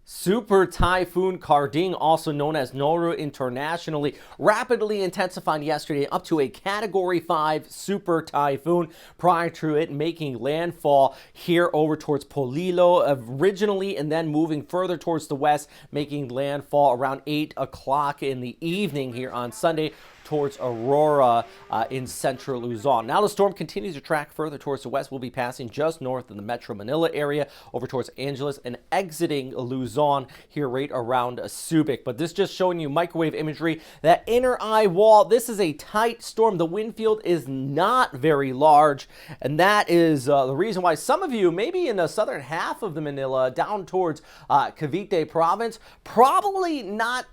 Super Typhoon Karding, also known as Noru internationally, rapidly intensifying yesterday up to a Category 5 super typhoon prior to it making landfall here over towards Polillo originally and then moving further towards the west, making landfall around 8 o'clock in the evening here on Sunday towards Aurora in Central Luzon. Now the storm continues to track further towards the west. We'll be passing just north of the Metro Manila area over towards Angeles and exiting Luzon here right around Subic. But this just showing you microwave imagery. That inner eye wall, this is a tight storm. The wind field is not very large, and that is the reason why some of you, maybe in the southern half of the Manila, down towards Cavite province, probably not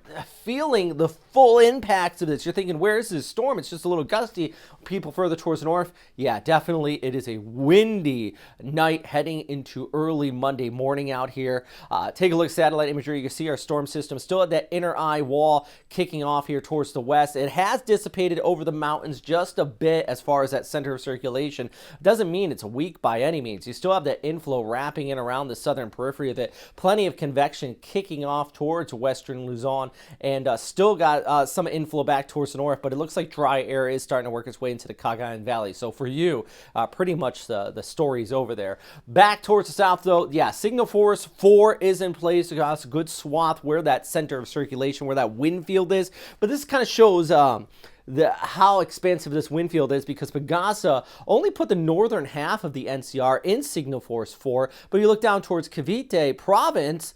feeling the full impacts of this. You're thinking, where is this storm? It's just a little gusty. People further towards the north, yeah, definitely it is a windy night heading into early Monday morning out here. Take a look at satellite imagery. You can see our storm system still at that inner eye wall kicking off here towards the west. It has dissipated over the mountains just a bit as far as that center of circulation. Doesn't mean it's weak by any means. You still have that inflow wrapping in around the southern periphery of it. Plenty of convection kicking off towards western Luzon, and still got some inflow back towards the north, but it looks like dry air is starting to work its way into the Cagayan Valley. So for you, pretty much the story's over there. Back towards the south, though, yeah, signal force 4 is in place. We got a good swath where that center of circulation, where that wind field is. But this kind of shows how expansive this wind field is, because Pagasa only put the northern half of the NCR in signal force 4, but you look down towards Cavite province,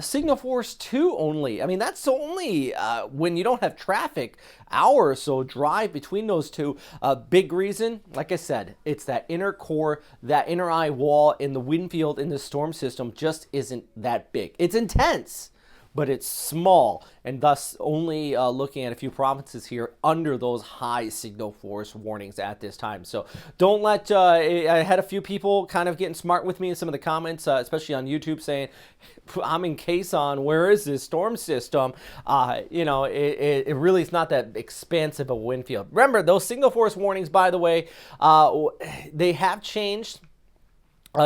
signal force 2 only. I mean, that's only when you don't have traffic, hour or so drive between those two. Big reason, like I said, it's that inner core, that inner eye wall in the wind field in the storm system just isn't that big. It's intense, but it's small, and thus only looking at a few provinces here under those high signal force warnings at this time. So don't let, I had a few people kind of getting smart with me in some of the comments, especially on YouTube, saying, I'm in Quezon, where is this storm system? You know, it really is not that expansive of a wind field. Remember, those signal force warnings, by the way, they have changed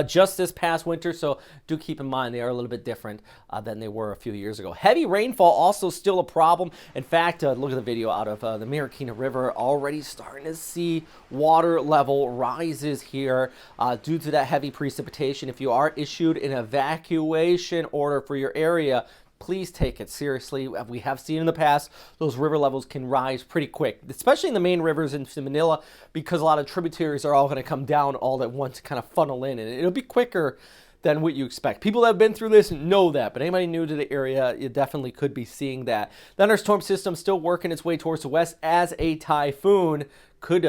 just this past winter, so do keep in mind they are a little bit different than they were a few years ago. Heavy rainfall also still a problem. In fact, look at the video out of the Marikina River, already starting to see water level rises here due to that heavy precipitation. If you are issued an evacuation order for your area, please take it seriously. We have seen in the past those river levels can rise pretty quick, especially in the main rivers into Manila, because a lot of tributaries are all going to come down all at once to kind of funnel in, and it'll be quicker than what you expect. People that have been through this know that, but anybody new to the area, you definitely could be seeing that. The thunderstorm system still working its way towards the west as a typhoon, could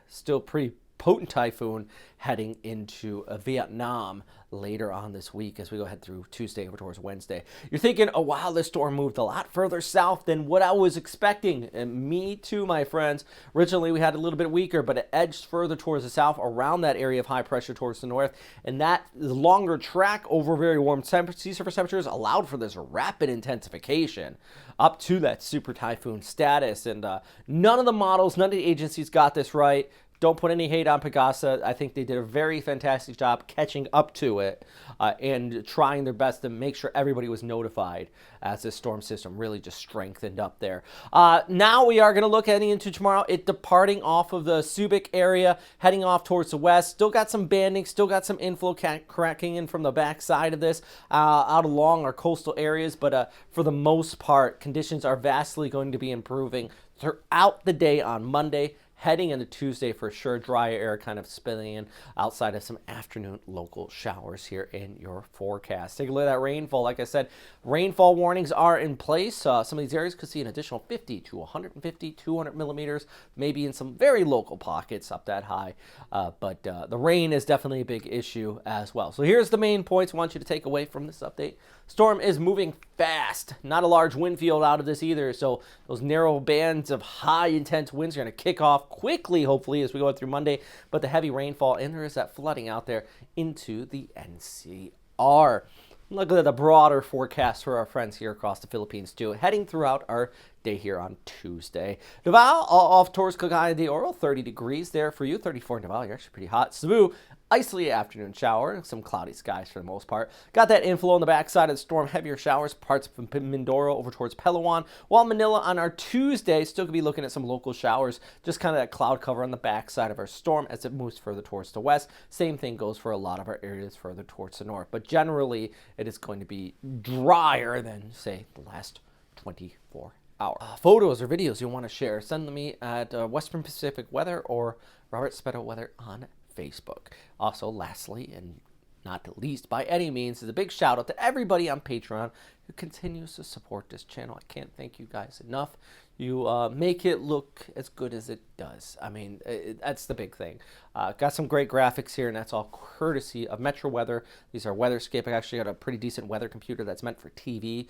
still pretty potent typhoon heading into Vietnam later on this week as we go ahead through Tuesday over towards Wednesday. You're thinking, oh wow, this storm moved a lot further south than what I was expecting. And me too, my friends. Originally we had a little bit weaker, but it edged further towards the south around that area of high pressure towards the north. And that longer track over very warm sea surface temperatures allowed for this rapid intensification up to that super typhoon status. And none of the models, none of the agencies got this right. Don't put any hate on Pagasa. I think they did a very fantastic job catching up to it and trying their best to make sure everybody was notified as this storm system really just strengthened up there. Now we are going to look heading into tomorrow. It departing off of the Subic area, heading off towards the west. Still got some banding, still got some inflow cracking in from the backside of this out along our coastal areas. But for the most part, conditions are vastly going to be improving throughout the day on Monday. Heading into Tuesday for sure, dry air kind of spilling in outside of some afternoon local showers here in your forecast. Take a look at that rainfall. Like I said, rainfall warnings are in place. Some of these areas could see an additional 50 to 150, 200 millimeters, maybe in some very local pockets up that high. But the rain is definitely a big issue as well. So here's the main points I want you to take away from this update. Storm is moving fast. Not a large wind field out of this either. So those narrow bands of high intense winds are going to kick off quickly, hopefully, as we go through Monday. But the heavy rainfall, and there is that flooding out there into the NCR. Look at the broader forecast for our friends here across the Philippines too, heading throughout our day here on Tuesday. Davao, off towards Cagayan de Oro, 30 degrees there for you. 34 in Davao, you're actually pretty hot. Cebu, icy afternoon shower, some cloudy skies for the most part. Got that inflow on the backside of the storm, heavier showers, parts of Mindoro over towards Palawan. While Manila on our Tuesday, still could be looking at some local showers, just kind of that cloud cover on the backside of our storm as it moves further towards the west. Same thing goes for a lot of our areas further towards the north. But generally, it is going to be drier than, say, the last 24 hours. Photos or videos you want to share, send them me at Western Pacific Weather or Robert Speto Weather on Facebook. Also, lastly, and not least by any means, is a big shout out to everybody on Patreon who continues to support this channel. I can't thank you guys enough. You make it look as good as it does. I mean, that's the big thing. Got some great graphics here, and that's all courtesy of Metro Weather. These are Weatherscape. I actually got a pretty decent weather computer that's meant for TV.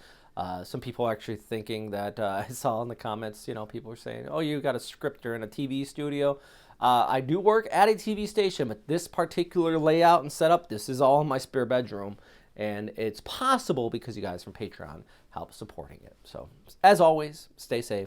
Some people are actually thinking that, I saw in the comments, you know, people were saying, oh, you got a scripter in a TV studio. I do work at a TV station, but this particular layout and setup, this is all in my spare bedroom. And it's possible because you guys from Patreon help supporting it. So, as always, stay safe.